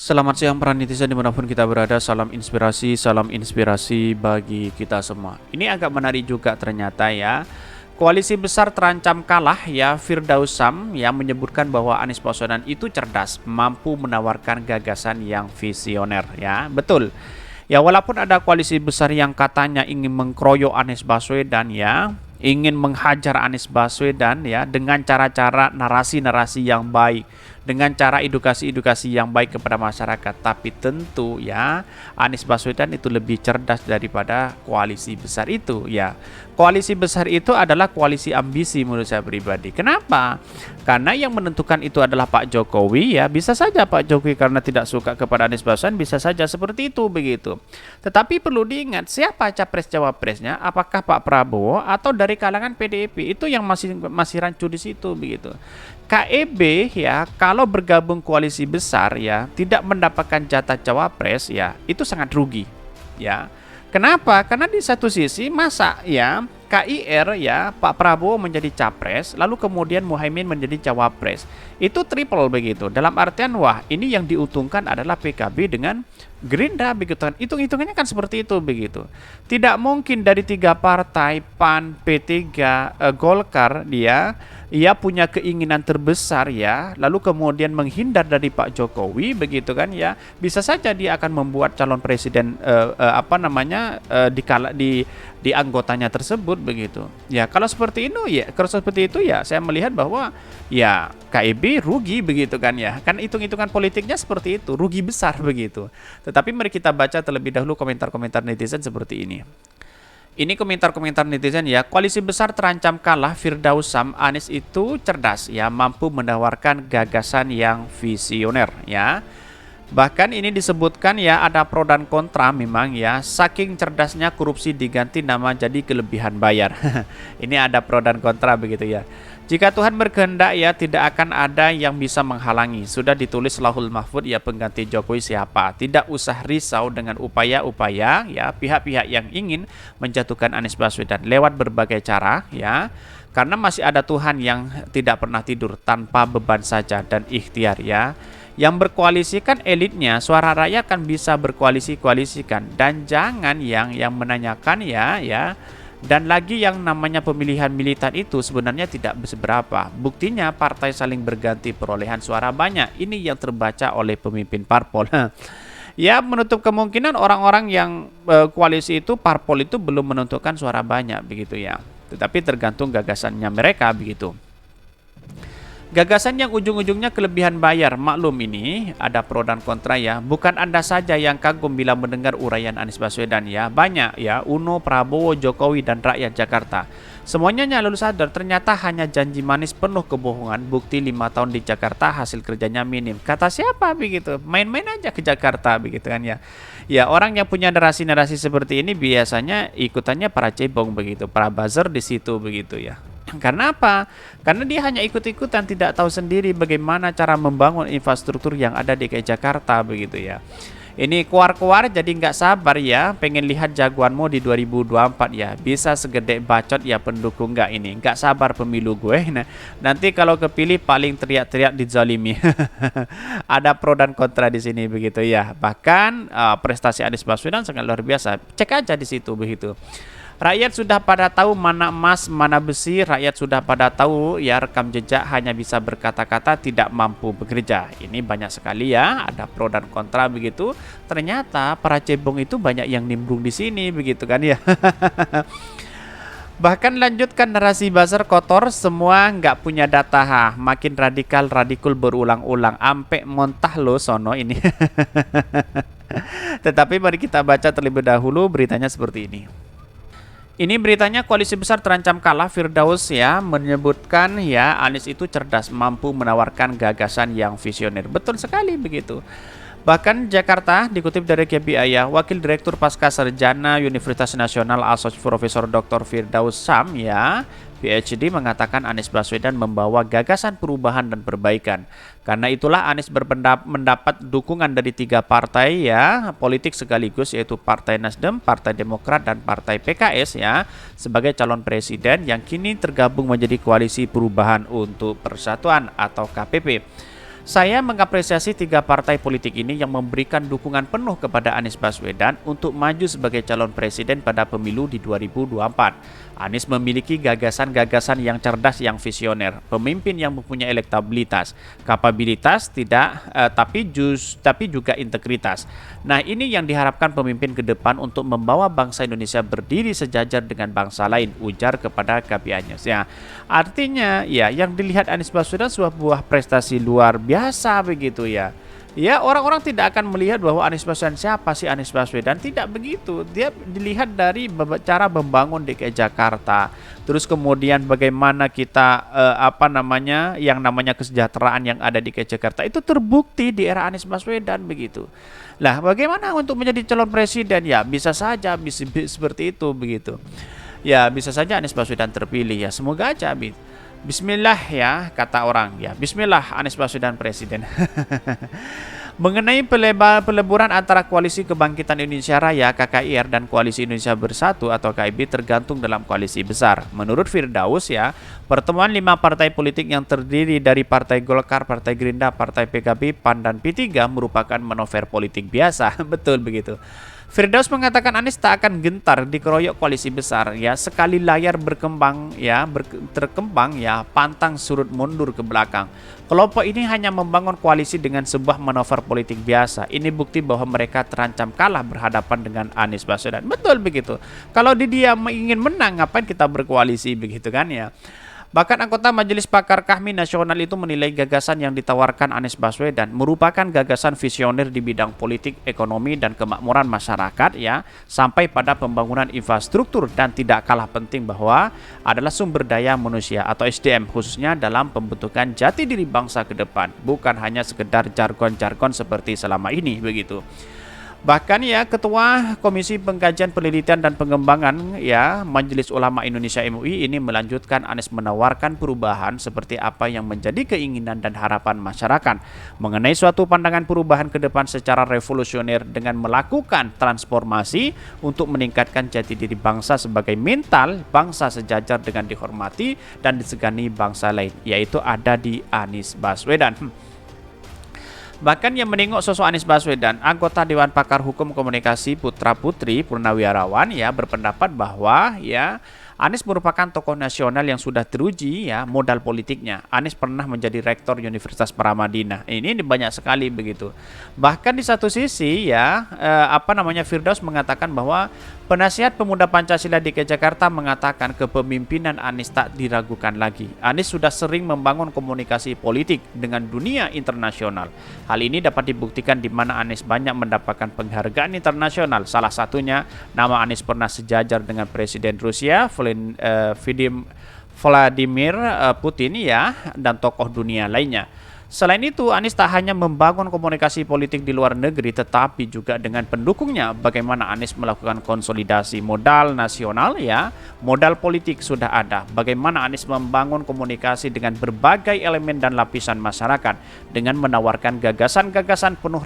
Selamat siang para netizen dimanapun kita berada, salam inspirasi bagi kita semua. Ini agak menarik juga ternyata ya. Koalisi besar terancam kalah ya. Firdaus Sam yang menyebutkan bahwa Anies Baswedan itu cerdas, mampu menawarkan gagasan yang visioner ya. Betul. Ya walaupun ada koalisi besar yang katanya ingin mengkroyok Anies Baswedan ya, ingin menghajar Anies Baswedan ya dengan cara-cara narasi-narasi yang baik, dengan cara edukasi-edukasi yang baik kepada masyarakat. Tapi tentu ya Anies Baswedan itu lebih cerdas daripada koalisi besar itu ya. Koalisi besar itu adalah koalisi ambisi menurut saya pribadi. Kenapa? Karena yang menentukan itu adalah Pak Jokowi ya. Bisa saja Pak Jokowi karena tidak suka kepada Anies Baswedan, bisa saja seperti itu begitu. Tetapi perlu diingat siapa capres cawapresnya, apakah Pak Prabowo atau dari kalangan PDIP, itu yang masih rancu di situ begitu. KEB ya kalau bergabung koalisi besar ya tidak mendapatkan jatah cawapres ya itu sangat rugi ya. Kenapa? Karena di satu sisi masa ya KIR ya Pak Prabowo menjadi capres lalu kemudian Muhaimin menjadi cawapres. Itu triple begitu. Dalam artian wah ini yang diuntungkan adalah PKB dengan Gerindra begitu kan. Hitung-hitungannya kan seperti itu begitu. Tidak mungkin dari tiga partai PAN, P3, Golkar ia punya keinginan terbesar ya, lalu kemudian menghindar dari Pak Jokowi begitu kan ya. Bisa saja dia akan membuat calon presiden di anggotanya tersebut begitu. Ya, kalau seperti itu ya saya melihat bahwa ya KIB rugi begitu kan ya. Kan hitung-hitungan politiknya seperti itu, rugi besar begitu. Tetapi mari kita baca terlebih dahulu komentar-komentar netizen seperti ini. Ini komentar-komentar netizen ya. Koalisi besar terancam kalah, Firdaus Sam, Anies itu cerdas ya, mampu menawarkan gagasan yang visioner ya. Bahkan ini disebutkan ya ada pro dan kontra memang ya. Saking cerdasnya korupsi diganti nama jadi kelebihan bayar. Ini ada pro dan kontra begitu ya. Jika Tuhan berkehendak ya tidak akan ada yang bisa menghalangi. Sudah ditulis Lauhul Mahfud ya pengganti Jokowi siapa. Tidak usah risau dengan upaya-upaya ya pihak-pihak yang ingin menjatuhkan Anies Baswedan lewat berbagai cara ya. Karena masih ada Tuhan yang tidak pernah tidur tanpa beban saja dan ikhtiar ya. Yang berkoalisi kan elitnya, suara rakyat kan bisa berkoalisi-koalisikan dan jangan yang menanyakan ya. Dan lagi yang namanya pemilihan militan itu sebenarnya tidak seberapa. Buktinya partai saling berganti perolehan suara banyak. Ini yang terbaca oleh pemimpin parpol. Ya menutup kemungkinan orang-orang yang koalisi itu parpol itu belum menentukan suara banyak begitu ya. Tetapi tergantung gagasannya mereka begitu. Gagasan yang ujung-ujungnya kelebihan bayar, maklum ini ada pro dan kontra ya. Bukan Anda saja yang kagum bila mendengar uraian Anies Baswedan ya. Banyak ya, Uno, Prabowo, Jokowi dan rakyat Jakarta. Semuanya lalu sadar ternyata hanya janji manis penuh kebohongan. Bukti 5 tahun di Jakarta hasil kerjanya minim. Kata siapa begitu? Main-main aja ke Jakarta begitu kan ya. Ya orang yang punya narasi-narasi seperti ini biasanya ikutannya para cebong begitu, para buzzer di situ begitu ya. Karena apa? Karena dia hanya ikut-ikutan, tidak tahu sendiri bagaimana cara membangun infrastruktur yang ada di DKI Jakarta begitu ya. Ini keluar-keluar jadi nggak sabar ya, pengen lihat jagoanmu di 2024 ya. Bisa segede bacot ya pendukung nggak ini, nggak sabar pemilu gue. Nah, nanti kalau kepilih paling teriak-teriak dizalimi. Ada pro dan kontra di sini begitu ya. Bahkan prestasi Anies Baswedan sangat luar biasa. Cek aja di situ begitu. Rakyat sudah pada tahu mana emas, mana besi. Rakyat sudah pada tahu ya rekam jejak hanya bisa berkata-kata tidak mampu bekerja. Ini banyak sekali ya, ada pro dan kontra begitu. Ternyata para cebong itu banyak yang nimbrung di sini begitu kan ya. Bahkan lanjutkan narasi buzzer kotor semua nggak punya data makin radikul berulang-ulang ampe montah lo sono ini. Tetapi mari kita baca terlebih dahulu beritanya seperti ini. Ini beritanya koalisi besar terancam kalah, Firdaus ya menyebutkan ya Anies itu cerdas mampu menawarkan gagasan yang visioner. Betul sekali begitu. Bahkan Jakarta dikutip dari KBI ya, Wakil Direktur Pasca Sarjana Universitas Nasional Asosiasi Profesor Dr. Firdaus Sam ya PhD mengatakan Anies Baswedan membawa gagasan perubahan dan perbaikan. Karena itulah Anies mendapat dukungan dari 3 partai ya politik sekaligus, yaitu Partai Nasdem, Partai Demokrat dan Partai PKS ya sebagai calon presiden yang kini tergabung menjadi Koalisi Perubahan untuk Persatuan atau KPP. Saya mengapresiasi tiga partai politik ini yang memberikan dukungan penuh kepada Anies Baswedan untuk maju sebagai calon presiden pada pemilu di 2024. Anies memiliki gagasan-gagasan yang cerdas, yang visioner, pemimpin yang mempunyai elektabilitas, kapabilitas tapi juga integritas. Nah, ini yang diharapkan pemimpin ke depan untuk membawa bangsa Indonesia berdiri sejajar dengan bangsa lain, ujar kepada KPI News. Ya, artinya ya yang dilihat Anies Baswedan sebuah prestasi luar biasa begitu ya. Ya, orang-orang tidak akan melihat bahwa Anies Baswedan siapa sih Anies Baswedan, tidak begitu. Dia dilihat dari cara membangun DKI Jakarta. Terus kemudian bagaimana kita yang namanya kesejahteraan yang ada di DKI Jakarta itu terbukti di era Anies Baswedan begitu. Lah, bagaimana untuk menjadi calon presiden? Ya, bisa saja seperti itu begitu. Ya, bisa saja Anies Baswedan terpilih ya. Semoga aja Bismillah ya, kata orang ya. Bismillah Anies Baswedan presiden. Mengenai peleburan antara Koalisi Kebangkitan Indonesia Raya (KKIR) dan Koalisi Indonesia Bersatu atau KIB tergantung dalam koalisi besar. Menurut Firdaus ya, pertemuan 5 partai politik yang terdiri dari Partai Golkar, Partai Gerindra, Partai PKB, PAN dan P3 merupakan manuver politik biasa. Betul begitu. Firdaus mengatakan Anies tak akan gentar dikeroyok koalisi besar ya, sekali layar berkembang ya, terkembang ya, pantang surut mundur ke belakang. Kelompok ini hanya membangun koalisi dengan sebuah manuver politik biasa. Ini bukti bahwa mereka terancam kalah berhadapan dengan Anies Baswedan. Betul begitu. Kalau dia ingin menang, ngapain kita berkoalisi begitu kan ya? Bahkan anggota Majelis Pakar Kahmi Nasional itu menilai gagasan yang ditawarkan Anies Baswedan merupakan gagasan visioner di bidang politik, ekonomi, dan kemakmuran masyarakat ya, sampai pada pembangunan infrastruktur, dan tidak kalah penting bahwa adalah sumber daya manusia atau SDM khususnya dalam pembentukan jati diri bangsa ke depan, bukan hanya sekedar jargon-jargon seperti selama ini begitu. Bahkan ya Ketua Komisi Pengkajian Penelitian dan Pengembangan ya Majelis Ulama Indonesia MUI ini melanjutkan Anies menawarkan perubahan seperti apa yang menjadi keinginan dan harapan masyarakat mengenai suatu pandangan perubahan ke depan secara revolusioner dengan melakukan transformasi untuk meningkatkan jati diri bangsa sebagai mental bangsa sejajar dengan dihormati dan disegani bangsa lain, yaitu ada di Anies Baswedan. Bahkan yang menengok sosok Anies Baswedan, anggota Dewan Pakar Hukum Komunikasi Putra Putri Purnawirawan ya berpendapat bahwa ya Anies merupakan tokoh nasional yang sudah teruji ya modal politiknya. Anies pernah menjadi rektor Universitas Paramadina. Ini banyak sekali begitu. Bahkan di satu sisi ya Firdaus mengatakan bahwa penasihat pemuda Pancasila DKI Jakarta mengatakan kepemimpinan Anies tak diragukan lagi. Anies sudah sering membangun komunikasi politik dengan dunia internasional. Hal ini dapat dibuktikan di mana Anies banyak mendapatkan penghargaan internasional. Salah satunya nama Anies pernah sejajar dengan Presiden Rusia Vladimir Putin ya, dan tokoh dunia lainnya. Selain itu, Anies tak hanya membangun komunikasi politik di luar negeri, tetapi juga dengan pendukungnya. Bagaimana Anies melakukan konsolidasi modal nasional ya, modal politik sudah ada. Bagaimana Anies membangun komunikasi dengan berbagai elemen dan lapisan masyarakat dengan menawarkan gagasan-gagasan penuh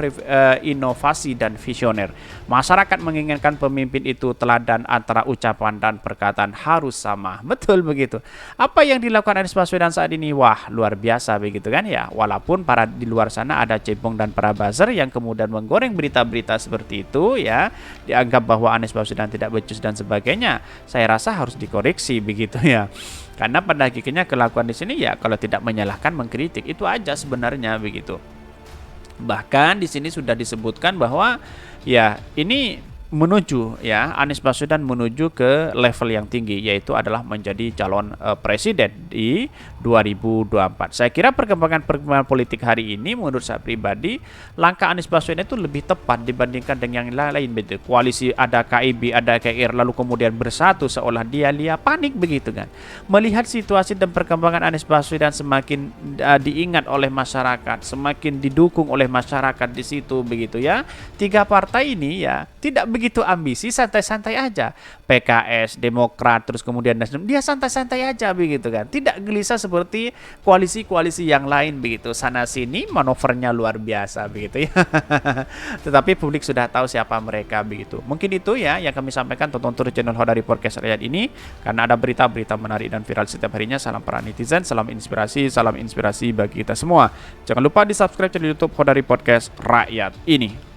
inovasi dan visioner. Masyarakat menginginkan pemimpin itu teladan antara ucapan dan perkataan harus sama. Betul begitu. Apa yang dilakukan Anies Baswedan saat ini, wah luar biasa begitu kan ya. Walaupun para di luar sana ada cebong dan para buzzer yang kemudian menggoreng berita-berita seperti itu ya, dianggap bahwa Anies Baswedan tidak becus dan sebagainya. Saya rasa harus dikoreksi begitu ya. Karena pada hakikatnya kelakuan di sini ya kalau tidak menyalahkan mengkritik itu aja sebenarnya begitu. Bahkan di sini sudah disebutkan bahwa ya ini menuju ya Anies Baswedan menuju ke level yang tinggi, yaitu adalah menjadi calon presiden di 2024. Saya kira perkembangan politik hari ini menurut saya pribadi langkah Anies Baswedan itu lebih tepat dibandingkan dengan yang lain begitu. Koalisi ada KIB, ada KIR lalu kemudian bersatu seolah dia panik begitu kan. Melihat situasi dan perkembangan Anies Baswedan semakin diingat oleh masyarakat, semakin didukung oleh masyarakat di situ begitu ya. Tiga partai ini ya tidak begitu begitu ambisi santai-santai aja. PKS, Demokrat, terus kemudian Nasdem, dia santai-santai aja begitu kan. Tidak gelisah seperti koalisi-koalisi yang lain begitu. Sana sini manuvernya luar biasa begitu ya. Tetapi publik sudah tahu siapa mereka begitu. Mungkin itu ya yang kami sampaikan. Tonton terus channel Hodari Podcast Rakyat ini karena ada berita-berita menarik dan viral setiap harinya. Salam para netizen, salam inspirasi bagi kita semua. Jangan lupa di subscribe channel YouTube Hodari Podcast Rakyat ini.